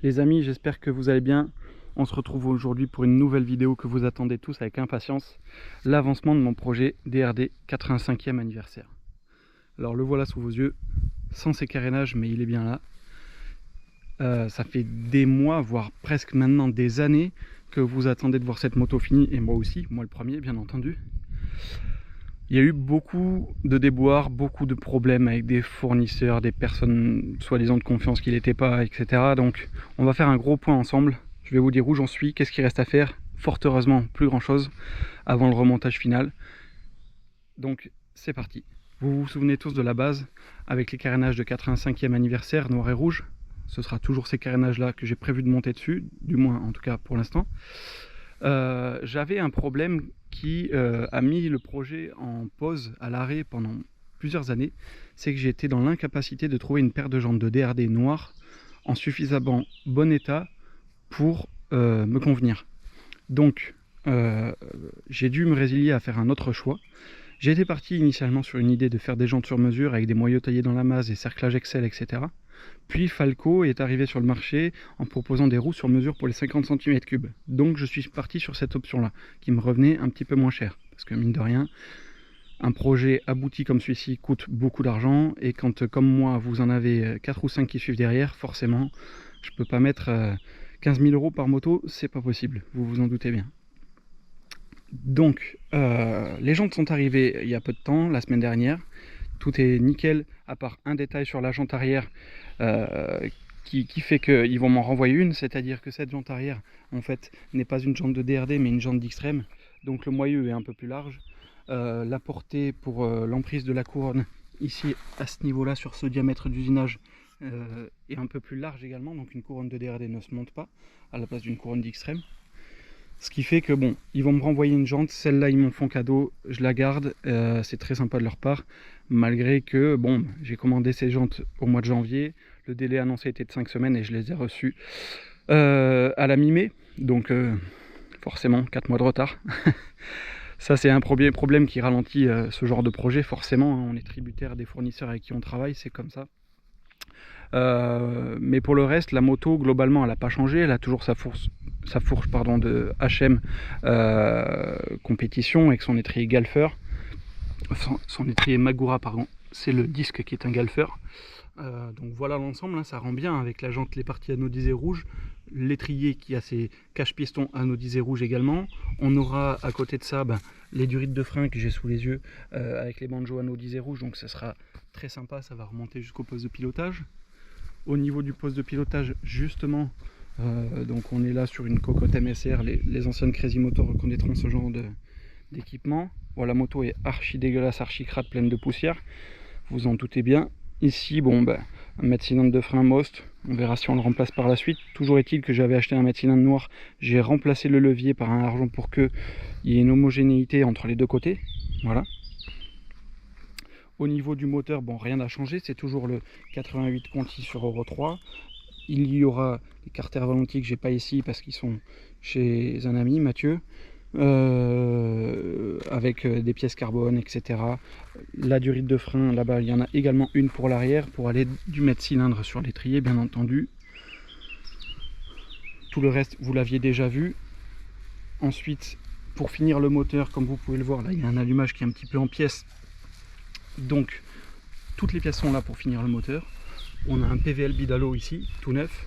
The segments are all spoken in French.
Les amis, j'espère que vous allez bien. On se retrouve aujourd'hui pour une nouvelle vidéo que vous attendez tous avec impatience. L'avancement de mon projet DRD 85e anniversaire. Alors le voilà sous vos yeux, sans ses carénages, mais il est bien là. Ça fait des mois, voire presque maintenant des années que vous attendez de voir cette moto finie, et moi aussi, moi le premier bien entendu. Il y a eu beaucoup de déboires, beaucoup de problèmes avec des fournisseurs, des personnes soi-disant de confiance qui n'étaient pas, etc. Donc on va faire un gros point ensemble. Je vais vous dire où j'en suis, qu'est-ce qu'il reste à faire. Fort heureusement, plus grand chose avant le remontage final. Donc c'est parti. Vous vous souvenez tous de la base avec les carénages de 85e anniversaire noir et rouge. Ce sera toujours ces carénages là que j'ai prévu de monter dessus, du moins en tout cas pour l'instant. J'avais un problème qui a mis le projet en pause, à l'arrêt pendant plusieurs années. C'est que j'ai été dans l'incapacité de trouver une paire de jantes de DRD noires en suffisamment bon état pour me convenir. Donc j'ai dû me résilier à faire un autre choix. J'étais parti initialement sur une idée de faire des jantes sur mesure avec des moyeux taillés dans la masse, des cerclages Excel, etc. Puis Falco est arrivé sur le marché en proposant des roues sur mesure pour les 50 cm3. Donc je suis parti sur cette option-là, qui me revenait un petit peu moins cher. Parce que mine de rien, un projet abouti comme celui-ci coûte beaucoup d'argent. Et quand, comme moi, vous en avez 4 ou 5 qui suivent derrière, forcément, je ne peux pas mettre 15 000 € par moto, c'est pas possible, vous vous en doutez bien. Donc, les jantes sont arrivées il y a peu de temps, la semaine dernière. Tout est nickel, à part un détail sur la jante arrière qui fait qu'ils vont m'en renvoyer une, c'est-à-dire que cette jante arrière, en fait, n'est pas une jante de DRD, mais une jante d'Extreme. Donc le moyeu est un peu plus large. La portée pour l'emprise de la couronne, ici, à ce niveau-là, sur ce diamètre d'usinage, est un peu plus large également. Donc une couronne de DRD ne se monte pas à la place d'une couronne d'Extreme. Ce qui fait que bon, ils vont me renvoyer une jante, celle-là ils m'en font cadeau, je la garde, c'est très sympa de leur part, malgré que bon, j'ai commandé ces jantes au mois de janvier, le délai annoncé était de 5 semaines et je les ai reçues à la mi-mai, donc forcément 4 mois de retard. Ça c'est un premier problème qui ralentit ce genre de projet, forcément, hein, on est tributaire des fournisseurs avec qui on travaille, c'est comme ça. Mais pour le reste, la moto globalement elle n'a pas changé, elle a toujours sa fourche de HM compétition avec son étrier Galfer, son étrier Magura pardon, c'est le disque qui est un Galfer. Donc voilà l'ensemble, hein, ça rend bien avec la jante les parties anodisées rouges, l'étrier qui a ses cache-pistons anodisés rouges également. On aura à côté de ça les durites de frein que j'ai sous les yeux avec les banjos anodisés rouges, donc ça sera très sympa, ça va remonter jusqu'au poste de pilotage. Au niveau du poste de pilotage, justement, donc on est là sur une cocotte MSR, les anciennes Crazy Motor reconnaîtront ce genre d'équipement. Bon, la moto est archi dégueulasse, archi crade, pleine de poussière, vous en doutez bien. Ici, bon, un mètre cylindre de frein Most, on verra si on le remplace par la suite. Toujours est-il que j'avais acheté un mètre cylindre noir, j'ai remplacé le levier par un argent pour qu'il y ait une homogénéité entre les deux côtés, voilà. Au niveau du moteur, bon, rien n'a changé, c'est toujours le 88 Conti sur Euro 3. Il y aura des carters Volonti que j'ai pas ici parce qu'ils sont chez un ami, Mathieu, avec des pièces carbone, etc. La durite de frein, là-bas, il y en a également une pour l'arrière, pour aller du mètre cylindre sur l'étrier, bien entendu. Tout le reste, vous l'aviez déjà vu. Ensuite, pour finir le moteur, comme vous pouvez le voir, là, il y a un allumage qui est un petit peu en pièces. Donc toutes les pièces sont là pour finir le moteur. On a un PVL Bidalo ici, tout neuf,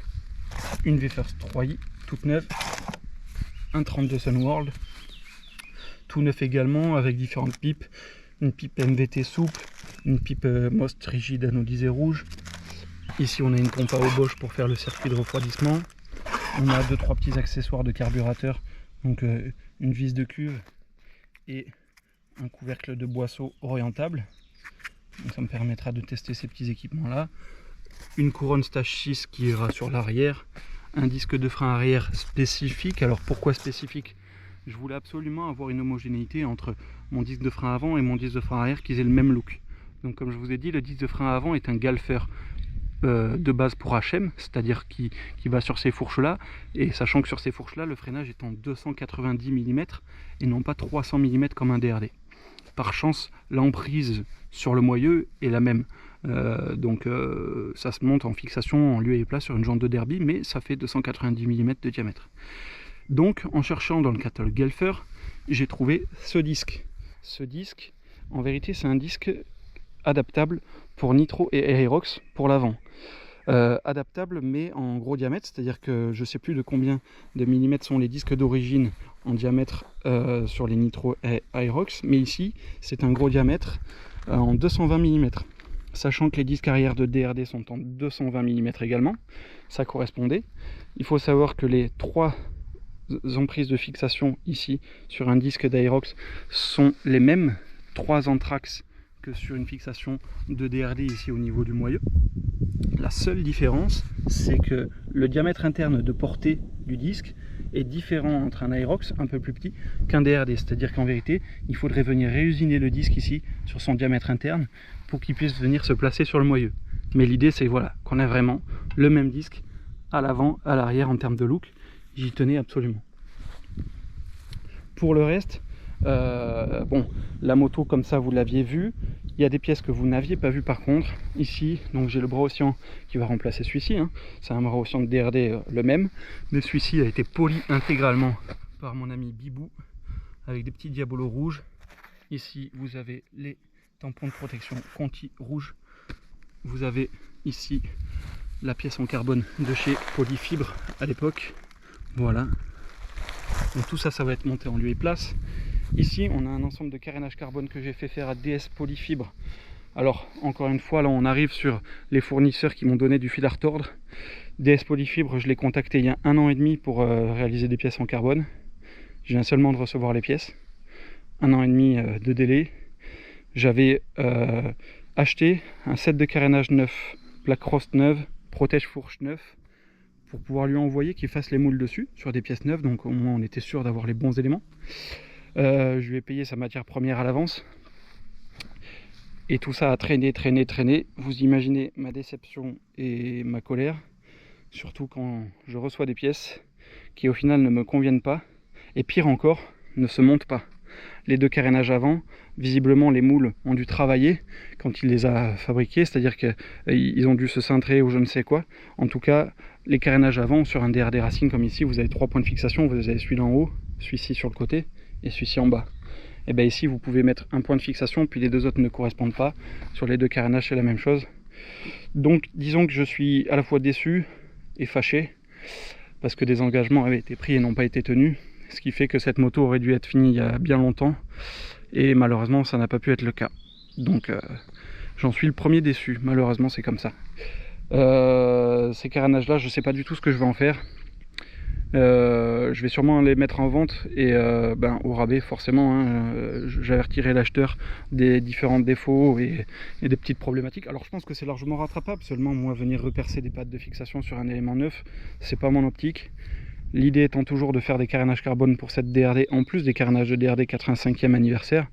une V-First 3i, toute neuve, un 32 Sunworld, tout neuf également, avec différentes pipes, une pipe MVT souple, une pipe Most rigide anodisée rouge. Ici on a une pompe à eau Bosch pour faire le circuit de refroidissement. On a 2-3 petits accessoires de carburateur, donc une vis de cuve et un couvercle de boisseau orientable. Donc ça me permettra de tester ces petits équipements là. Une couronne stage 6 qui ira sur l'arrière, un disque de frein arrière spécifique. Alors pourquoi spécifique? Je voulais absolument avoir une homogénéité entre mon disque de frein avant et mon disque de frein arrière, qu'ils aient le même look. Donc comme je vous ai dit, le disque de frein avant est un Galfer de base pour HM, c'est-à-dire qui va sur ces fourches là, et sachant que sur ces fourches là le freinage est en 290 mm et non pas 300 mm comme un DRD. Par chance, l'emprise sur le moyeu est la même. Ça se monte en fixation en lieu et place sur une jante de derby, mais ça fait 290 mm de diamètre. Donc en cherchant dans le catalogue Gelfer, j'ai trouvé ce disque. Ce disque, en vérité, c'est un disque adaptable pour nitro et Aerox pour l'avant. Adaptable mais en gros diamètre, c'est-à-dire que je ne sais plus de combien de millimètres sont les disques d'origine en diamètre sur les nitro et Aerox, mais ici c'est un gros diamètre en 220 mm. Sachant que les disques arrière de DRD sont en 220 mm également, ça correspondait. Il faut savoir que les 3 emprises de fixation ici sur un disque d'Aerox sont les mêmes 3 anthrax que sur une fixation de DRD ici au niveau du moyeu. La seule différence, c'est que le diamètre interne de portée du disque est différent entre un Aerox un peu plus petit qu'un DRD. C'est-à-dire qu'en vérité, il faudrait venir réusiner le disque ici sur son diamètre interne pour qu'il puisse venir se placer sur le moyeu. Mais l'idée, c'est voilà, qu'on a vraiment le même disque à l'avant, à l'arrière en termes de look. J'y tenais absolument. Pour le reste, bon, la moto comme ça, vous l'aviez vu. Il y a des pièces que vous n'aviez pas vues par contre. Ici, donc j'ai le bras oscillant qui va remplacer celui-ci. Hein. C'est un bras oscillant de DRD le même. Mais celui-ci a été poli intégralement par mon ami Bibou avec des petits diabolos rouges. Ici, vous avez les tampons de protection Conti rouge. Vous avez ici la pièce en carbone de chez Polyfibre à l'époque. Voilà. Donc tout ça, ça va être monté en lieu et place. Ici, on a un ensemble de carénage carbone que j'ai fait faire à DS Polyfibre. Alors, encore une fois, là, on arrive sur les fournisseurs qui m'ont donné du fil à retordre. DS Polyfibre, je l'ai contacté il y a 1 an et demi pour réaliser des pièces en carbone. Je viens seulement de recevoir les pièces. 1 an et demi de délai. J'avais acheté un set de carénage neuf, plaque cross neuve, protège fourche neuf, pour pouvoir lui envoyer qu'il fasse les moules dessus, sur des pièces neuves, donc au moins on était sûr d'avoir les bons éléments. Je lui ai payé sa matière première à l'avance. Et tout ça a traîné. Vous imaginez ma déception et ma colère, surtout quand je reçois des pièces qui au final ne me conviennent pas, et pire encore, ne se montent pas. Les 2 carénages avant, visiblement les moules ont dû travailler quand il les a fabriqués, c'est-à-dire qu'ils ont dû se cintrer ou je ne sais quoi. En tout cas, les carénages avant, sur un DRD Racing comme ici, vous avez 3 points de fixation, vous avez celui-là en haut, celui-ci sur le côté, et celui-ci en bas. Et bien ici vous pouvez mettre un point de fixation, puis les 2 autres ne correspondent pas. Sur les 2 carénages c'est la même chose. Donc disons que je suis à la fois déçu et fâché, parce que des engagements avaient été pris et n'ont pas été tenus. Ce qui fait que cette moto aurait dû être finie il y a bien longtemps, et malheureusement ça n'a pas pu être le cas. Donc j'en suis le premier déçu, malheureusement c'est comme ça. Ces carénages là, je ne sais pas du tout ce que je vais en faire. Je vais sûrement les mettre en vente et au rabais forcément, hein, j'avertirai l'acheteur des différents défauts et des petites problématiques. Alors je pense que c'est largement rattrapable, seulement moi venir repercer des pattes de fixation sur un élément neuf, c'est pas mon optique. L'idée étant toujours de faire des carénages carbone pour cette DRD, en plus des carénages de DRD 85e anniversaire.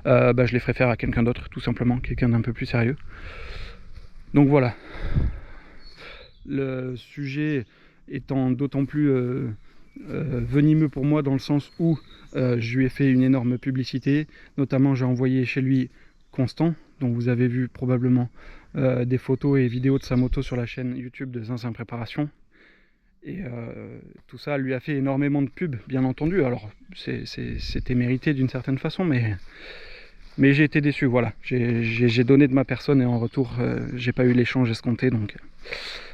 Je les ferai faire à quelqu'un d'autre, tout simplement, quelqu'un d'un peu plus sérieux. Donc voilà, le sujet étant d'autant plus venimeux pour moi dans le sens où je lui ai fait une énorme publicité, notamment j'ai envoyé chez lui Constant, dont vous avez vu probablement des photos et vidéos de sa moto sur la chaîne YouTube de Zinzin Préparation. Et tout ça lui a fait énormément de pub, bien entendu. Alors c'était mérité d'une certaine façon, mais j'ai été déçu, voilà. J'ai donné de ma personne et en retour, j'ai pas eu l'échange escompté, donc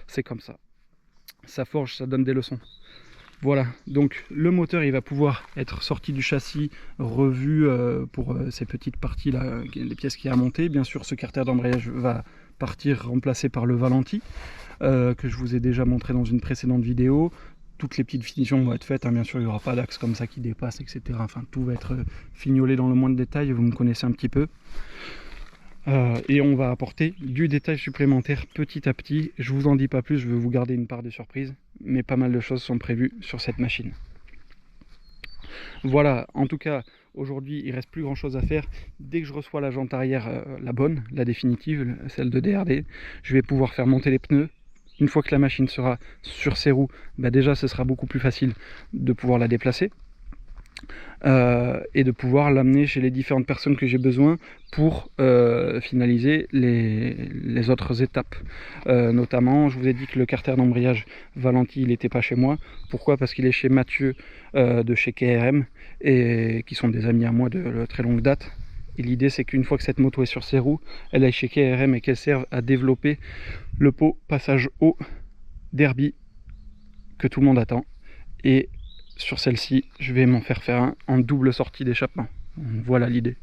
c'est comme ça. Ça forge, ça donne des leçons. Voilà, donc le moteur il va pouvoir être sorti du châssis, revu pour ces petites parties là, les pièces qu'il y a à monter. Bien sûr, ce carter d'embrayage va partir remplacé par le Valenti, que je vous ai déjà montré dans une précédente vidéo. Toutes les petites finitions vont être faites, hein. Bien sûr il n'y aura pas d'axe comme ça qui dépasse, etc. Enfin tout va être fignolé dans le moindre détail, vous me connaissez un petit peu. Et on va apporter du détail supplémentaire petit à petit. Je vous en dis pas plus, je veux vous garder une part de surprise, mais pas mal de choses sont prévues sur cette machine. Voilà, en tout cas aujourd'hui il reste plus grand chose à faire. Dès que je reçois la jante arrière, la bonne, la définitive, celle de DRD, je vais pouvoir faire monter les pneus. Une fois que la machine sera sur ses roues, déjà ce sera beaucoup plus facile de pouvoir la déplacer. et de pouvoir l'amener chez les différentes personnes que j'ai besoin pour finaliser les autres étapes. Notamment, je vous ai dit que le carter d'embrayage Valenti, il n'était pas chez moi. Pourquoi? Parce qu'il est chez Mathieu de chez KRM, et qui sont des amis à moi de très longue date. Et l'idée, c'est qu'une fois que cette moto est sur ses roues, elle aille chez KRM et qu'elle serve à développer le pot passage haut derby que tout le monde attend. Et sur celle-ci, je vais m'en faire un en double sortie d'échappement. Voilà l'idée.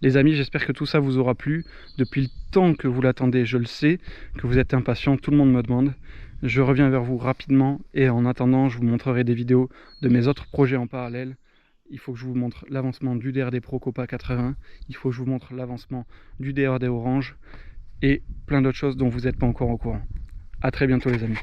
Les amis, j'espère que tout ça vous aura plu. Depuis le temps que vous l'attendez, je le sais, que vous êtes impatients, tout le monde me demande. Je reviens vers vous rapidement, et en attendant, je vous montrerai des vidéos de mes autres projets en parallèle. Il faut que je vous montre l'avancement du DRD Pro Copa 80, il faut que je vous montre l'avancement du DRD Orange, et plein d'autres choses dont vous n'êtes pas encore au courant. A très bientôt les amis.